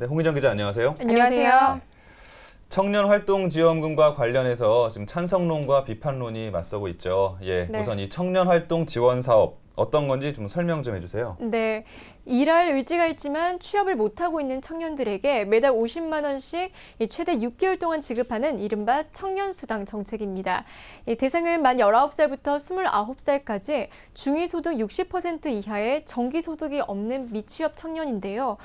네, 홍희정 기자 안녕하세요. 안녕하세요. 청년활동지원금과 관련해서 지금 찬성론과 비판론이 맞서고 있죠. 네. 우선 이 청년활동 지원 사업 어떤 건지 좀 설명 좀 해주세요. 네, 일할 의지가 있지만 취업을 못하고 있는 청년들에게 매달 50만 원씩 최대 6개월 동안 지급하는 이른바 청년수당 정책입니다. 대상은 만 19살부터 29살까지 중위소득 60% 이하의 정기소득이 없는 미취업 청년인데요.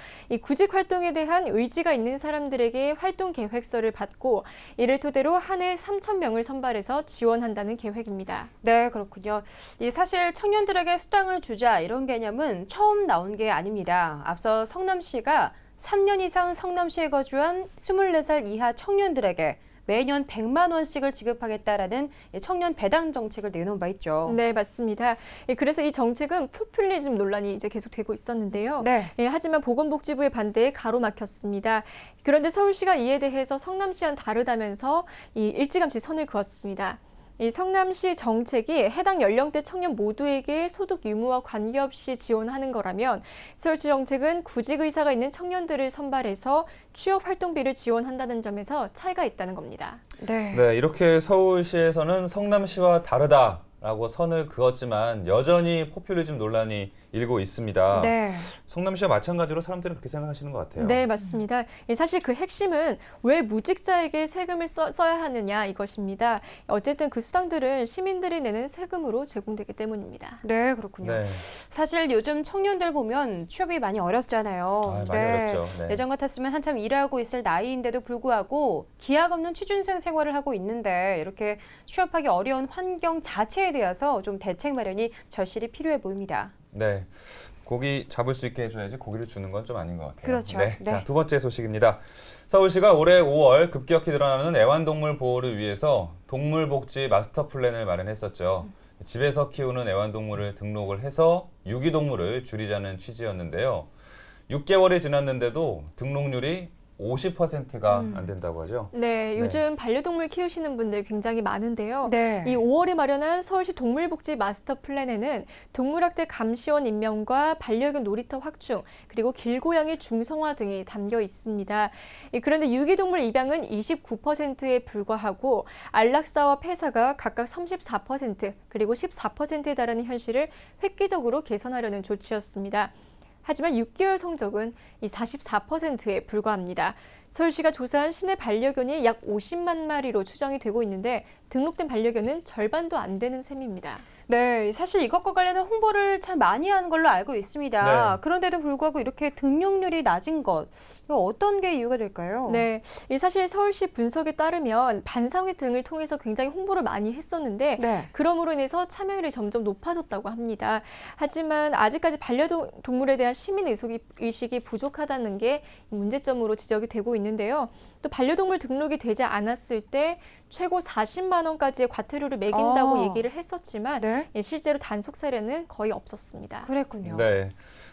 구직 활동에 대한 의지가 있는 사람들에게 활동 계획서를 받고 이를 토대로 한 해 3,000명을 선발해서 지원한다는 계획입니다. 네, 그렇군요. 사실 청년들에게 수당을 주자 이런 개념은 처음 나온 게 아닙니다. 앞서 성남시가 3년 이상 성남시에 거주한 24살 이하 청년들에게 매년 100만 원씩을 지급하겠다라는 청년 배당 정책을 내놓은 바 있죠. 네, 맞습니다. 그래서 이 정책은 포퓰리즘 논란이 이제 계속되고 있었는데요. 네. 하지만 보건복지부의 반대에 가로막혔습니다. 그런데 서울시가 이에 대해서 성남시와는 다르다면서 일찌감치 선을 그었습니다. 이 성남시 정책이 해당 연령대 청년 모두에게 소득 유무와 관계없이 지원하는 거라면 서울시 정책은 구직 의사가 있는 청년들을 선발해서 취업 활동비를 지원한다는 점에서 차이가 있다는 겁니다. 네, 이렇게 서울시에서는 성남시와 다르다라고 선을 그었지만 여전히 포퓰리즘 논란이 일고 있습니다. 네. 성남시와 마찬가지로 사람들은 그렇게 생각하시는 것 같아요. 네, 맞습니다. 사실 그 핵심은 왜 무직자에게 세금을 써야 하느냐 이것입니다. 어쨌든 그 수당들은 시민들이 내는 세금으로 제공되기 때문입니다. 네, 그렇군요. 네. 사실 요즘 청년들 보면 취업이 많이 어렵잖아요. 많이 어렵죠. 네. 예전 같았으면 한참 일하고 있을 나이인데도 불구하고 기약 없는 취준생 생활을 하고 있는데 이렇게 취업하기 어려운 환경 자체에 대해서 좀 대책 마련이 절실히 필요해 보입니다. 네, 고기 잡을 수 있게 해줘야지 고기를 주는 건 좀 아닌 것 같아요. 그렇죠. 네. 네. 자, 두 번째 소식입니다. 서울시가 올해 5월 급격히 늘어나는 애완동물 보호를 위해서 동물복지 마스터 플랜을 마련했었죠. 집에서 키우는 애완동물을 등록을 해서 유기동물을 줄이자는 취지였는데요. 6개월이 지났는데도 등록률이 50%가 안 된다고 하죠. 네, 요즘 반려동물 키우시는 분들 굉장히 많은데요. 네. 이 5월에 마련한 서울시 동물복지 마스터 플랜에는 동물학대 감시원 임명과 반려견 놀이터 확충, 그리고 길고양이 중성화 등이 담겨 있습니다. 그런데 유기동물 입양은 29%에 불과하고 안락사와 폐사가 각각 34%, 그리고 14%에 달하는 현실을 획기적으로 개선하려는 조치였습니다. 하지만 6개월 성적은 이 44%에 불과합니다. 서울시가 조사한 시내 반려견이 약 50만 마리로 추정이 되고 있는데 등록된 반려견은 절반도 안 되는 셈입니다. 네, 사실 이것과 관련한 홍보를 참 많이 하는 걸로 알고 있습니다. 네. 그런데도 불구하고 이렇게 등록률이 낮은 것, 이거 어떤 게 이유가 될까요? 네, 사실 서울시 분석에 따르면 반상회 등을 통해서 굉장히 홍보를 많이 했었는데 네. 그럼으로 인해서 참여율이 점점 높아졌다고 합니다. 하지만 아직까지 반려동물에 대한 시민 의식이 부족하다는 게 문제점으로 지적이 되고 있는데요. 또 반려동물 등록이 되지 않았을 때 최고 40만 원까지의 과태료를 매긴다고 얘기를 했었지만 네. 실제로 단속 사례는 거의 없었습니다. 그랬군요. 네,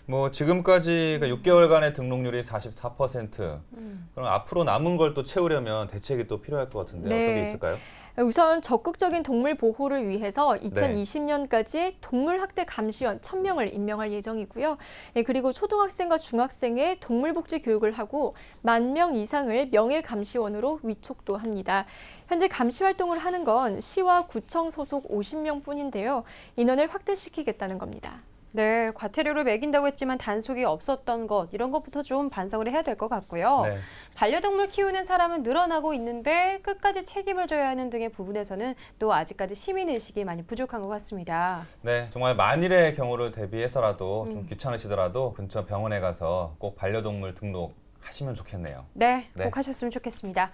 뭐 지금까지 6개월간의 등록률이 44%. 그럼 앞으로 남은 걸 또 채우려면 대책이 또 필요할 것 같은데 네. 어떤 게 있을까요? 우선 적극적인 동물 보호를 위해서 2020년까지 동물학대 감시원 1,000명을 임명할 예정이고요. 그리고 초등학생과 중학생의 동물복지 교육을 하고 10,000명 이상을 명예감시원으로 위촉도 합니다. 현재 감시 활동을 하는 건 시와 구청 소속 50명 뿐인데요. 인원을 확대시키겠다는 겁니다. 네, 과태료를 매긴다고 했지만 단속이 없었던 것, 이런 것부터 좀 반성을 해야 될 것 같고요. 네. 반려동물 키우는 사람은 늘어나고 있는데 끝까지 책임을 져야 하는 등의 부분에서는 또 아직까지 시민의식이 많이 부족한 것 같습니다. 네, 정말 만일의 경우를 대비해서라도 좀 귀찮으시더라도 근처 병원에 가서 꼭 반려동물 등록하시면 좋겠네요. 네, 네. 꼭 하셨으면 좋겠습니다.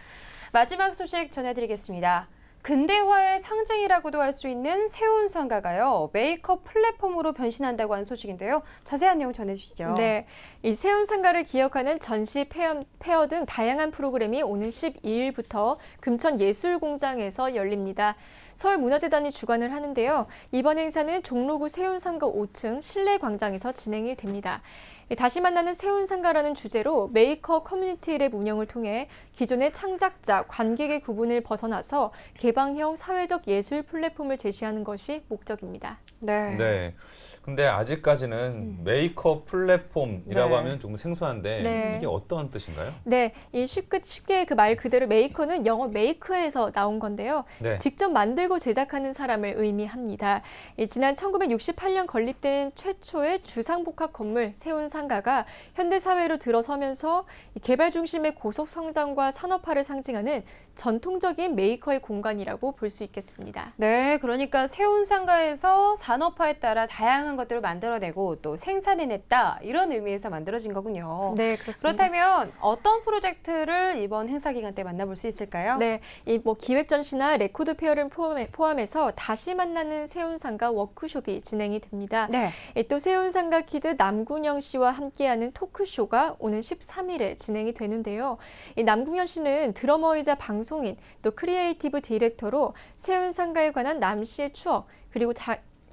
마지막 소식 전해드리겠습니다. 근대화의 상징이라고도 할 수 있는 세운상가가요, 메이크업 플랫폼으로 변신한다고 한 소식인데요. 자세한 내용 전해주시죠. 네, 이 세운상가를 기억하는 전시, 페어 등 다양한 프로그램이 오는 12일부터 금천예술공장에서 열립니다. 서울문화재단이 주관을 하는데요. 이번 행사는 종로구 세운상가 5층 실내광장에서 진행이 됩니다. 다시 만나는 세운상가라는 주제로 메이커 커뮤니티 랩 운영을 통해 기존의 창작자, 관객의 구분을 벗어나서 개방형 사회적 예술 플랫폼을 제시하는 것이 목적입니다. 네. 네. 근데 아직까지는 메이커 플랫폼이라고 네. 하면 좀 생소한데 네. 이게 어떤 뜻인가요? 네, 이 쉽게 그 말 그대로 메이커는 영어 메이크에서 나온 건데요. 네. 직접 만들고 제작하는 사람을 의미합니다. 지난 1968년 건립된 최초의 주상복합 건물 세운상가가 현대사회로 들어서면서 개발 중심의 고속 성장과 산업화를 상징하는 전통적인 메이커의 공간이라고 볼 수 있겠습니다. 네, 그러니까 세운상가에서 산업화에 따라 다양한 것들을 만들어내고 또 생산해냈다 이런 의미에서 만들어진 거군요. 네, 그렇습니다. 그렇다면 어떤 프로젝트를 이번 행사 기간 때 만나볼 수 있을까요? 네, 이 기획 전시나 레코드 페어를 포함해서 다시 만나는 세운상가 워크숍이 진행이 됩니다. 네. 또 세운상가 키드 남궁현 씨와 함께하는 토크쇼가 오는 13일에 진행이 되는데요. 이 남궁현 씨는 드러머이자 방송인, 또 크리에이티브 디렉터로 세운상가에 관한 남 씨의 추억, 그리고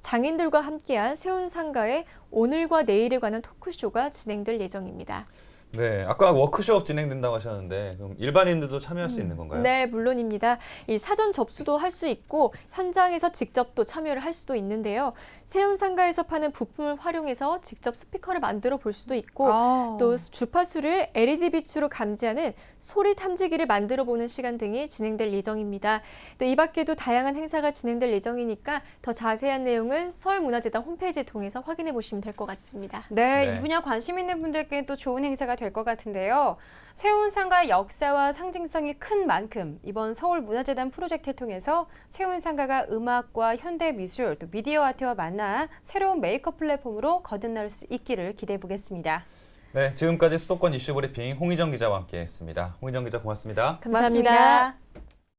장인들과 함께한 세운상가의 오늘과 내일에 관한 토크쇼가 진행될 예정입니다. 네, 아까 워크숍 진행된다고 하셨는데 그럼 일반인들도 참여할 수 있는 건가요? 네, 물론입니다. 이 사전 접수도 할 수 있고 현장에서 직접 또 참여를 할 수도 있는데요. 세운상가에서 파는 부품을 활용해서 직접 스피커를 만들어 볼 수도 있고 또 주파수를 LED 빛으로 감지하는 소리 탐지기를 만들어 보는 시간 등이 진행될 예정입니다. 또 이 밖에도 다양한 행사가 진행될 예정이니까 더 자세한 내용은 서울문화재단 홈페이지를 통해서 확인해 보시면 될 것 같습니다. 네, 네. 이 분야 관심 있는 분들께 또 좋은 행사가 될 것 같은데요. 세운상가의 역사와 상징성이 큰 만큼 이번 서울문화재단 프로젝트를 통해서 세운상가가 음악과 현대미술, 또 미디어 아트와 만나 새로운 메이커 플랫폼으로 거듭날 수 있기를 기대해 보겠습니다. 네, 지금까지 수도권 이슈 브리핑 홍희정 기자와 함께했습니다. 홍희정 기자 고맙습니다. 감사합니다. 고맙습니다.